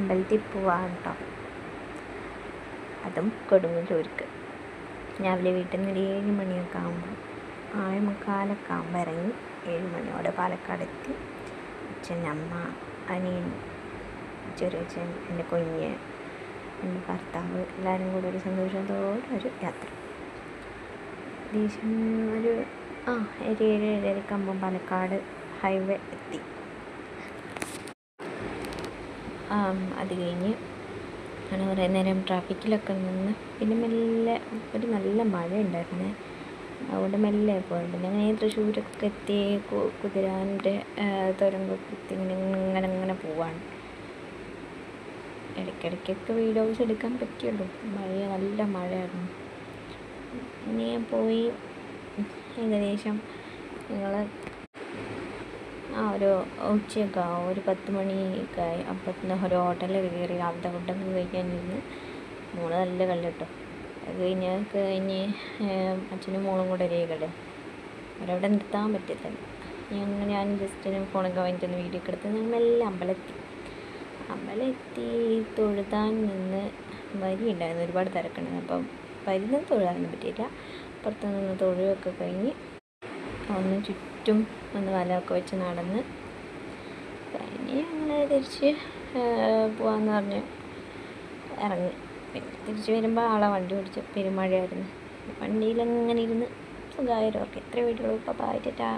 അമ്പലത്തിൽ പോവാണ് കേട്ടോ. അതും കൊടുങ്ങല്ലൂർക്ക്. രാവിലെ വീട്ടിൽ നിന്ന് ഒരു 7 മണിയൊക്കെ ആകുമ്പോൾ 6:45 ആകുമ്പോൾ ഇറങ്ങി 7 മണിയോടെ പാലക്കാട് എത്തി. അച്ഛൻ, അമ്മ, അനിയൻ, ചെറിയച്ഛൻ, എൻ്റെ കുഞ്ഞ്, എൻ്റെ ഭർത്താവ് എല്ലാവരും കൂടെ ഒരു സന്തോഷത്തോടെ ഒരു യാത്ര. ഏകദേശം ഒരു 7-7:30 ആകുമ്പോൾ പാലക്കാട് ഹൈവേ എത്തി. അത് കഴിഞ്ഞ് അങ്ങനെ കുറേ നേരം ട്രാഫിക്കിലൊക്കെ നിന്ന് പിന്നെ മെല്ലെ ഒരു നല്ല മഴ ഉണ്ടായിരുന്നേ, അതുകൊണ്ട് മെല്ലെ പോയിട്ട് അങ്ങനെ തൃശ്ശൂരൊക്കെ എത്തി. കുതിരാൻ്റെ തുരങ്കമൊക്കെ എത്തി. ഇങ്ങനെ പോവാണ്. ഇടയ്ക്കിടയ്ക്കൊക്കെ വീഡിയോസ് എടുക്കാൻ പറ്റുള്ളൂ, നല്ല മഴയായിരുന്നു. ഇനി ഞാൻ പോയി ഏകദേശം ഞങ്ങൾ ഒരു ഉച്ചയൊക്കെ ഒരു 10 മണിയൊക്കെ ആയി. അപ്പം ഒരു ഹോട്ടലിൽ കയറി രാവിലത്തെ ഫുഡൊക്കെ കഴിക്കാനിരുന്ന്. മോള് നല്ല കളി കേട്ടോ. അത് കഴിഞ്ഞ് അച്ഛനും മോളും കൂടെ ഒരേ കളി, അവരവിടെ നിർത്താൻ പറ്റത്തില്ല. ഞാൻ ജസ്റ്റ് ഫോണൊക്കെ വാങ്ങിച്ചൊന്ന് വീഡിയോ ഒക്കെ എടുത്ത് ഞങ്ങൾ എല്ലാം അമ്പലമെത്തി. തൊഴുതാൻ നിന്ന് വരി ഉണ്ടായിരുന്നു, ഒരുപാട് തിരക്കുണ്ടായിരുന്നു. അപ്പം വരുന്നത് തൊഴുതാനൊന്നും പറ്റിയില്ല. പുറത്ത് നിന്ന് തൊഴുകയൊക്കെ കഴിഞ്ഞ് ഒന്ന് ചുറ്റും ഒന്ന് വലമൊക്കെ വെച്ച് നടന്ന് കഴിഞ്ഞ് ഞങ്ങൾ തിരിച്ച് പോകാമെന്ന് പറഞ്ഞ് ഇറങ്ങി. പിന്നെ തിരിച്ച് വരുമ്പോൾ വണ്ടി ഓടിച്ച് പെരുമഴയായിരുന്നു. വണ്ടിയിലങ്ങനെ ഇരുന്ന് സുഖമായിരുന്നു. ഇത്ര വീഡിയോ ഇപ്പോൾ പായിട്ടാ.